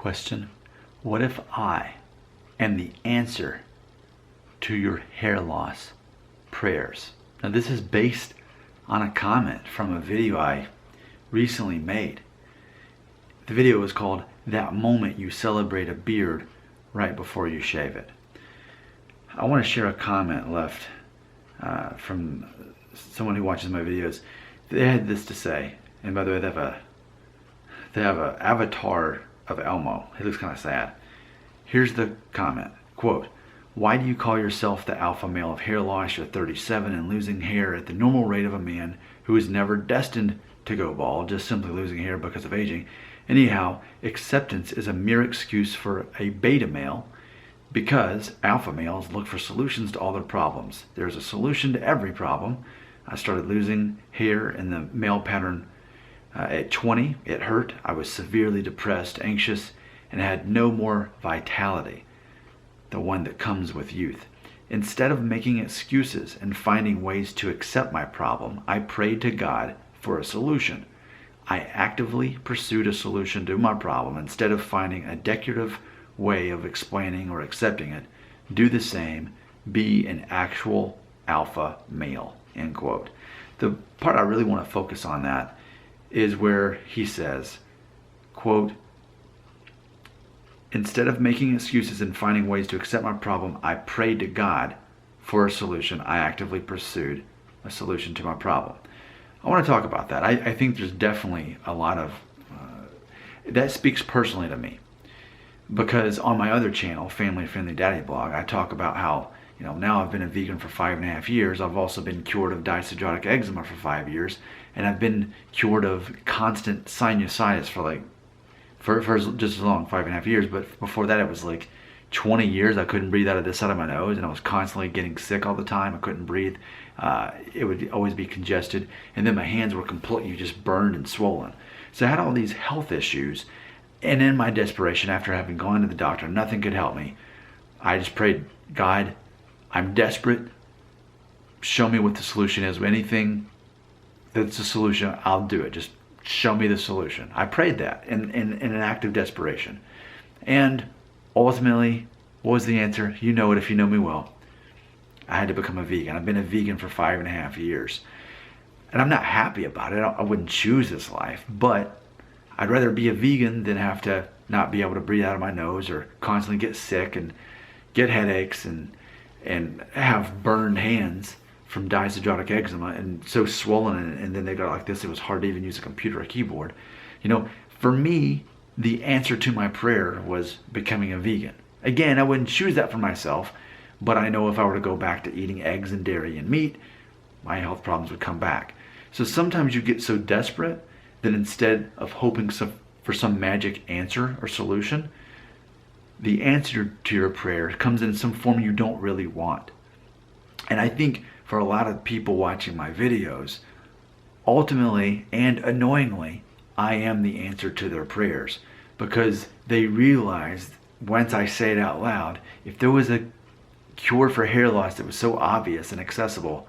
Question: what if I am the answer to your hair loss prayers? Now, this is based on a comment from a video I recently made. The video was called "That Moment You Celebrate a Beard Right Before You Shave It." I want to share a comment left from someone who watches my videos. They had this to say, and by the way, they have an avatar of Elmo. He looks kind of sad. Here's the comment, quote, "Why do you call yourself the alpha male of hair loss? You're 37 and losing hair at the normal rate of a man who is never destined to go bald, just simply losing hair because of aging. Anyhow, acceptance is a mere excuse for a beta male because alpha males look for solutions to all their problems. There's a solution to every problem. I started losing hair in the male pattern at 20. It hurt. I was severely depressed, anxious, and had no more vitality, the one that comes with youth. Instead of making excuses and finding ways to accept my problem, I prayed to God for a solution. I actively pursued a solution to my problem instead of finding a decorative way of explaining or accepting it. Do the same. Be an actual alpha male," end quote. The part I really want to focus on that is where he says, quote, "Instead of making excuses and finding ways to accept my problem, I prayed to God for a solution. I actively pursued a solution to my problem." I want to talk about that. I think there's definitely a lot of, that speaks personally to me. Because on my other channel, Family Friendly Daddy Blog, I talk about how, now I've been a vegan for 5.5 years. I've also been cured of diastatic eczema for 5 years. And I've been cured of constant sinusitis for just as long, 5.5 years. But before that, it was like 20 years. I couldn't breathe out of this side of my nose, and I was constantly getting sick all the time. I couldn't breathe. It would always be congested. And then my hands were completely just burned and swollen. So I had all these health issues. And in my desperation, after having gone to the doctor, nothing could help me. I just prayed, "God, I'm desperate. Show me what the solution is. Anything that's a solution, I'll do it. Just show me the solution." I prayed that in an act of desperation. And ultimately, what was the answer? You know it if you know me well. I had to become a vegan. I've been a vegan for 5.5 years. And I'm not happy about it. I wouldn't choose this life, but I'd rather be a vegan than have to not be able to breathe out of my nose or constantly get sick and get headaches and have burned hands from diastatic eczema and so swollen, and then they got like this, it was hard to even use a computer or keyboard. For me, the answer to my prayer was becoming a vegan. Again, I wouldn't choose that for myself, but I know if I were to go back to eating eggs and dairy and meat, my health problems would come back. So sometimes you get so desperate that instead of hoping for some magic answer or solution, the answer to your prayer comes in some form you don't really want. And I think for a lot of people watching my videos, ultimately and annoyingly, I am the answer to their prayers, because they realize once I say it out loud, if there was a cure for hair loss that was so obvious and accessible,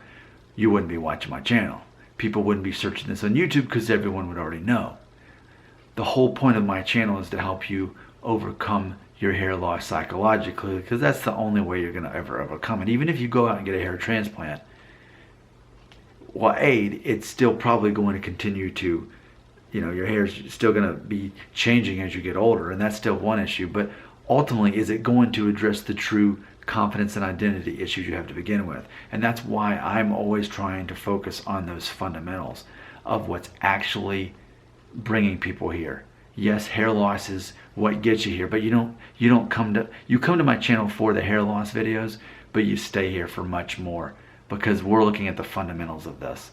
you wouldn't be watching my channel. People wouldn't be searching this on YouTube because everyone would already know. The whole point of my channel is to help you overcome your hair loss psychologically, because that's the only way you're going to ever overcome it. Even if you go out and get a hair transplant, it's still probably going to continue to, your hair is still going to be changing as you get older, and that's still one issue. But ultimately, is it going to address the true confidence and identity issues you have to begin with? And that's why I'm always trying to focus on those fundamentals of what's actually bringing people here. Yes, hair loss is what gets you here, but you come to my channel for the hair loss videos, but you stay here for much more, because we're looking at the fundamentals of this.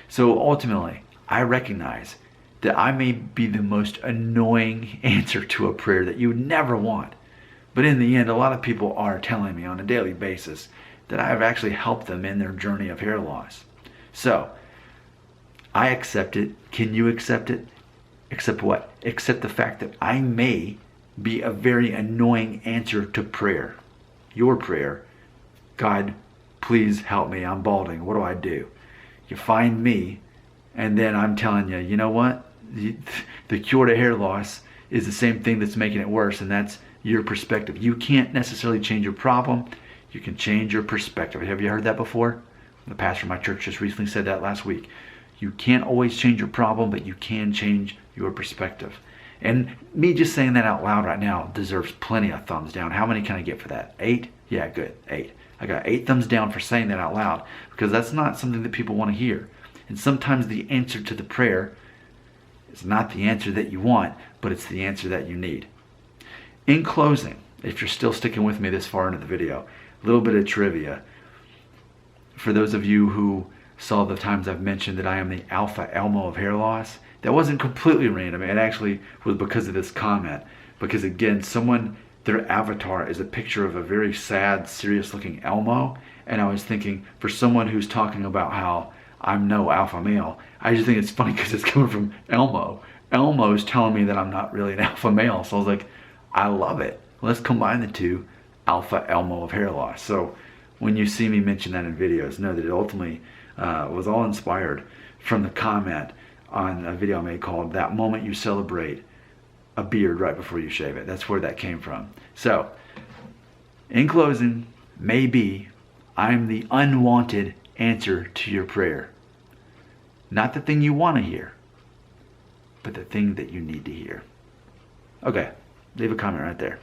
So ultimately, I recognize that I may be the most annoying answer to a prayer that you would never want. But in the end, a lot of people are telling me on a daily basis that I have actually helped them in their journey of hair loss. So, I accept it. Can you accept it? Accept what? Accept the fact that I may be a very annoying answer to prayer. Your prayer. God, please help me. I'm balding. What do I do? You find me, and then I'm telling you, you know what? The cure to hair loss is the same thing that's making it worse, and that's your perspective. You can't necessarily change your problem. You can change your perspective. Have you heard that before? The pastor of my church just recently said that last week. You can't always change your problem, but you can change your perspective. And me just saying that out loud right now deserves plenty of thumbs down. How many can I get for that? 8? Yeah, good. 8. I got 8 thumbs down for saying that out loud, because that's not something that people want to hear. And sometimes the answer to the prayer is not the answer that you want, but it's the answer that you need. In closing, if you're still sticking with me this far into the video, a little bit of trivia. For those of you who saw the times I've mentioned that I am the alpha Elmo of hair loss, that wasn't completely random. It actually was because of this comment. Because again, their avatar is a picture of a very sad, serious looking Elmo. And I was thinking, for someone who's talking about how I'm no alpha male, I just think it's funny because it's coming from Elmo. Elmo's telling me that I'm not really an alpha male. So I was like, I love it. Let's combine the two, alpha Elmo of hair loss. So when you see me mention that in videos, know that it ultimately was all inspired from the comment on a video I made called "That Moment You Celebrate a Beard Right Before You Shave It." That's where that came from. So, in closing, maybe I'm the unwanted answer to your prayer. Not the thing you want to hear, but the thing that you need to hear. Okay, leave a comment right there.